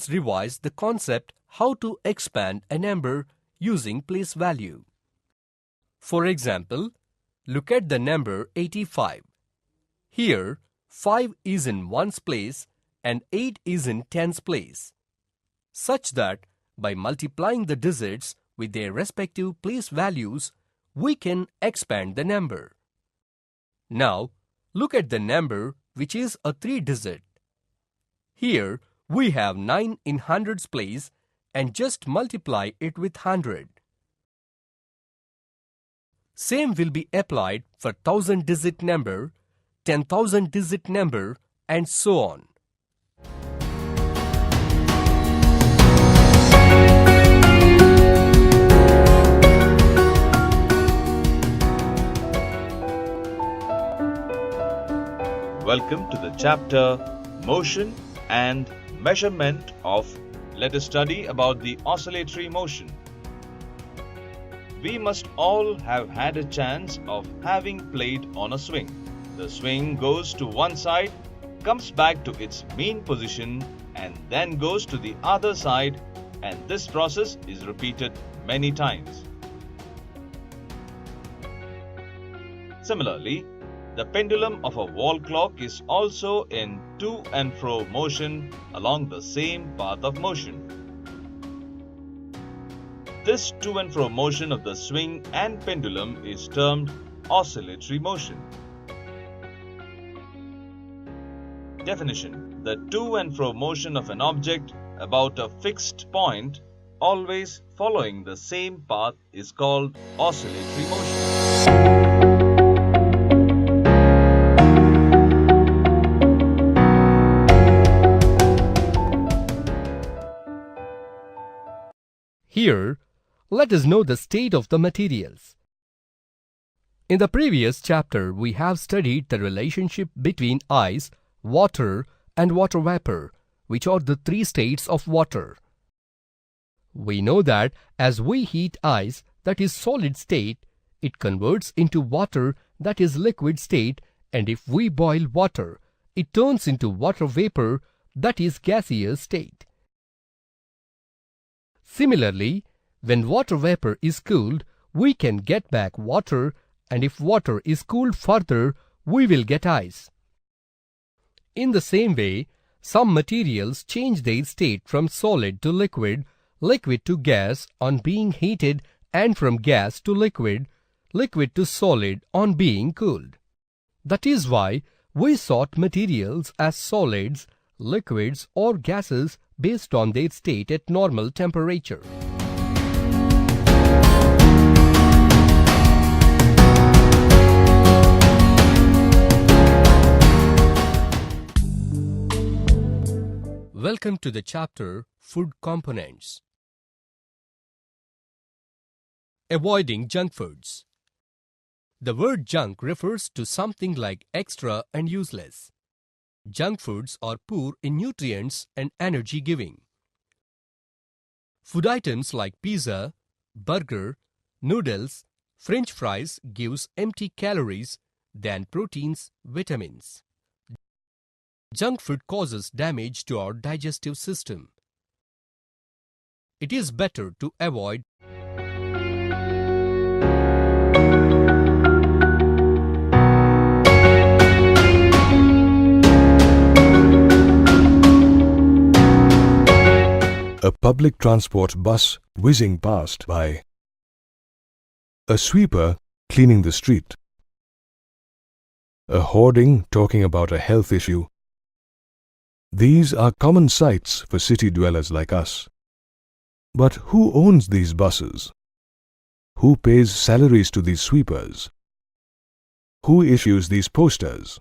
let's revise the concept how to expand a number using place value. For example, look at the number 85. Here, 5 is in 1's place and 8 is in 10's place, such that by multiplying the digits with their respective place values, we can expand the number. Now, look at the number which is a 3-digit. Here, we have 9 in 100's place and just multiply it with 100. Same will be applied for 1000-digit number, 10,000-digit number, and so on. Welcome to the chapter Motion and Measurement of. Let us study about the oscillatory motion. We must all have had a chance of having played on a swing. The swing goes to one side, comes back to its mean position, and then goes to the other side, and this process is repeated many times. Similarly, the pendulum of a wall clock is also in to and fro motion along the same path of motion. This to and fro motion of the swing and pendulum is termed oscillatory motion. Definition: the to and fro motion of an object about a fixed point, always following the same path, is called oscillatory motion. Here, let us know the state of the materials. In the previous chapter, we have studied the relationship between ice, water, and water vapor, which are the 3 states of water. We know that as we heat ice, that is solid state, it converts into water, that is liquid state, and if we boil water, it turns into water vapor, that is gaseous state. Similarly, when water vapor is cooled, we can get back water, and if water is cooled further, we will get ice. In the same way, some materials change their state from solid to liquid, liquid to gas on being heated, and from gas to liquid, liquid to solid on being cooled. That is why we sort materials as solids, liquids, or gases based on their state at normal temperature. Welcome to the chapter Food Components. Avoiding junk foods. The word junk refers to something like extra and useless. Junk foods are poor in nutrients and energy giving. Food items like pizza, burger, noodles, French fries gives empty calories than proteins, vitamins. Junk food causes damage to our digestive system. It is better to avoid a public transport bus whizzing past by, a sweeper cleaning the street, a hoarding talking about a health issue. These are common sights for city dwellers like us. But who owns these buses? Who pays salaries to these sweepers? Who issues these posters?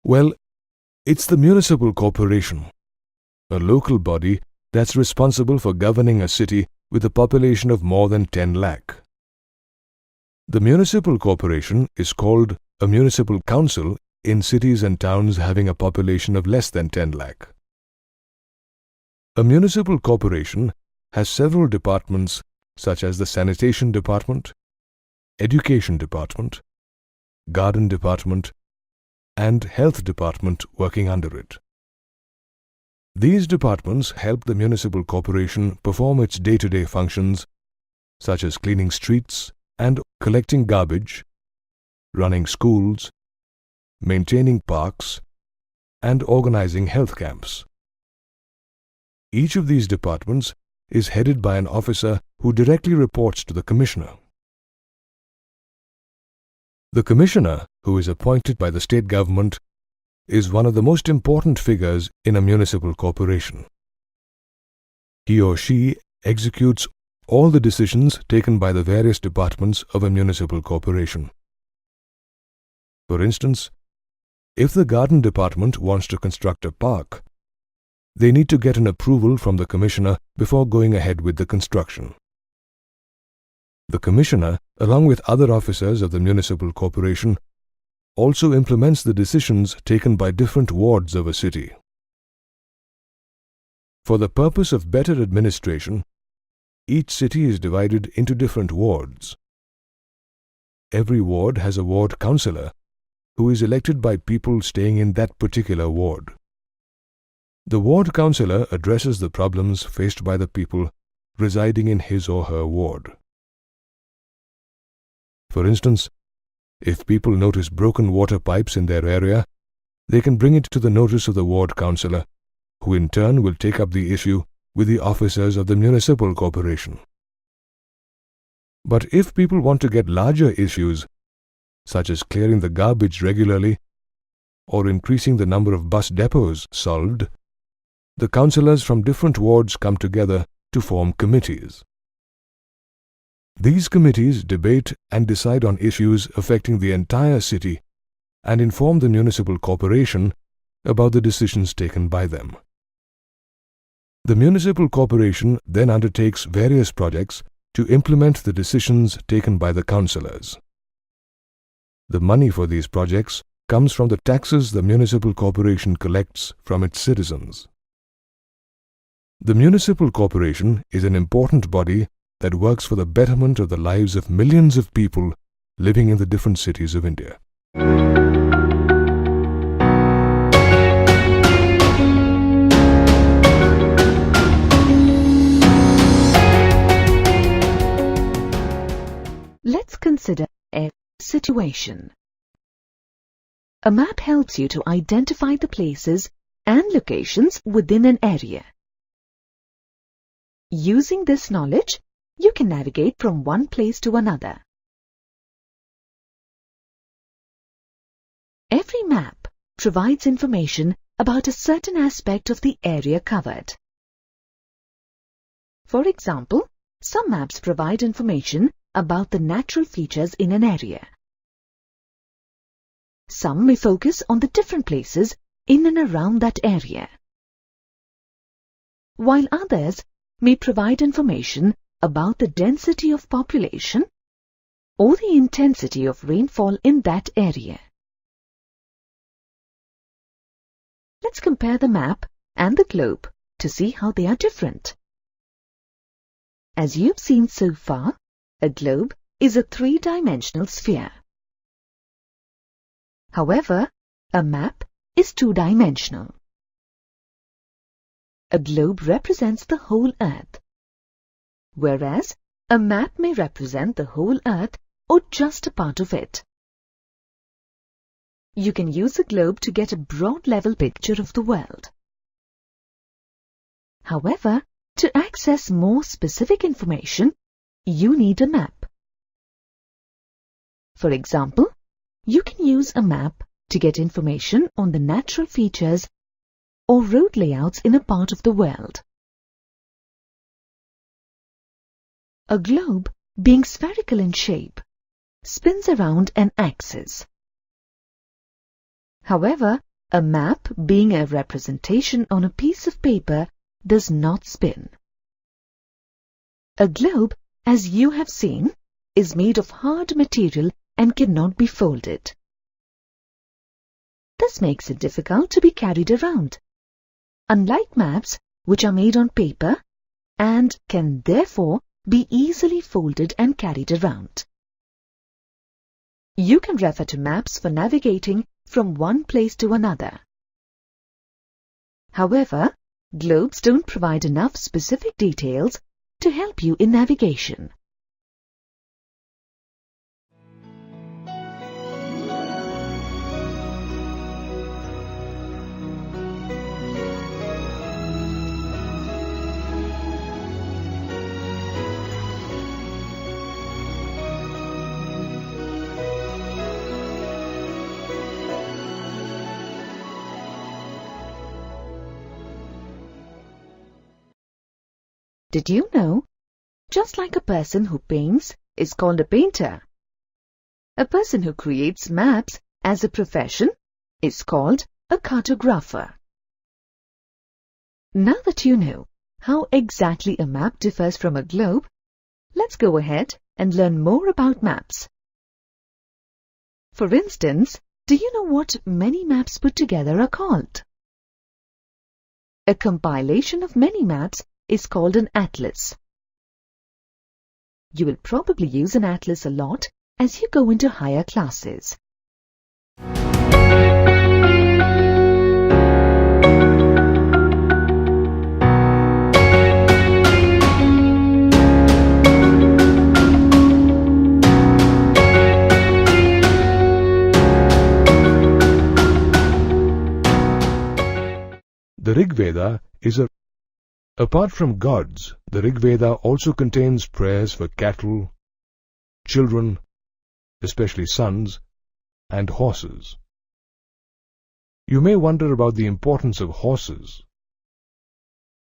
Well, it's the municipal corporation, a local body that's responsible for governing a city with a population of more than 10 lakh. The municipal corporation is called a municipal council in cities and towns having a population of less than 10 lakh. A municipal corporation has several departments such as the sanitation department, education department, garden department, and health department working under it. These departments help the municipal corporation perform its day-to-day functions such as cleaning streets and collecting garbage, running schools, maintaining parks, and organizing health camps. Each of these departments is headed by an officer who directly reports to the Commissioner. The Commissioner, who is appointed by the state government, is one of the most important figures in a municipal corporation. He or she executes all the decisions taken by the various departments of a municipal corporation. For instance, if the garden department wants to construct a park, they need to get an approval from the Commissioner before going ahead with the construction. The Commissioner, along with other officers of the municipal corporation, also implements the decisions taken by different wards of a city. For the purpose of better administration, each city is divided into different wards. Every ward has a ward councillor who is elected by people staying in that particular ward. The ward councillor addresses the problems faced by the people residing in his or her ward. For instance, if people notice broken water pipes in their area, they can bring it to the notice of the ward councillor, who in turn will take up the issue with the officers of the municipal corporation. But if people want to get larger issues, such as clearing the garbage regularly or increasing the number of bus depots, solved, the councillors from different wards come together to form committees. These committees debate and decide on issues affecting the entire city and inform the municipal corporation about the decisions taken by them. The municipal corporation then undertakes various projects to implement the decisions taken by the councillors. The money for these projects comes from the taxes the municipal corporation collects from its citizens. The municipal corporation is an important body that works for the betterment of the lives of millions of people living in the different cities of India. Let's consider a situation. A map helps you to identify the places and locations within an area. Using this knowledge, you can navigate from one place to another. Every map provides information about a certain aspect of the area covered. For example, some maps provide information about the natural features in an area. Some may focus on the different places in and around that area, while others may provide information about the density of population or the intensity of rainfall in that area. Let's compare the map and the globe to see how they are different. As you've seen so far, a globe is a three-dimensional sphere. However, a map is two-dimensional. A globe represents the whole Earth, whereas a map may represent the whole Earth or just a part of it. You can use a globe to get a broad-level picture of the world. However, to access more specific information, you need a map. For example, you can use a map to get information on the natural features or road layouts in a part of the world. A globe, being spherical in shape, spins around an axis. However, a map, being a representation on a piece of paper, does not spin. A globe, as you have seen, is made of hard material and cannot be folded. This makes it difficult to be carried around, unlike maps which are made on paper and can therefore be easily folded and carried around. You can refer to maps for navigating from one place to another. However, globes don't provide enough specific details to help you in navigation. Did you know? Just like a person who paints is called a painter, a person who creates maps as a profession is called a cartographer. Now that you know how exactly a map differs from a globe, let's go ahead and learn more about maps. For instance, do you know what many maps put together are called? A compilation of many maps is called an atlas. You will probably use an atlas a lot as you go into higher classes. The Rig Veda is Apart from gods, the Rig Veda also contains prayers for cattle, children, especially sons, and horses. You may wonder about the importance of horses.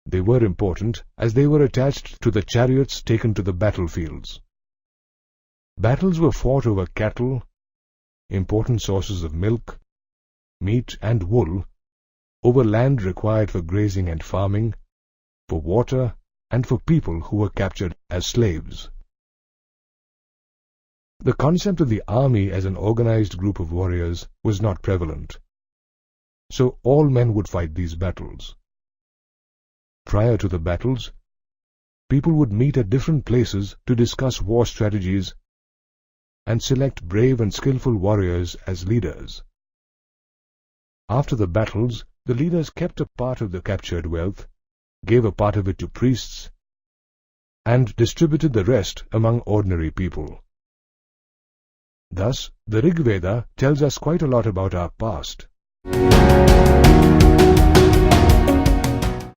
They were important as they were attached to the chariots taken to the battlefields. Battles were fought over cattle, important sources of milk, meat and wool, over land required for grazing and farming, for water, and for people who were captured as slaves. The concept of the army as an organized group of warriors was not prevalent, so all men would fight these battles. Prior to the battles, people would meet at different places to discuss war strategies and select brave and skillful warriors as leaders. After the battles, the leaders kept a part of the captured wealth, gave a part of it to priests, and distributed the rest among ordinary people. Thus, the Rig Veda tells us quite a lot about our past.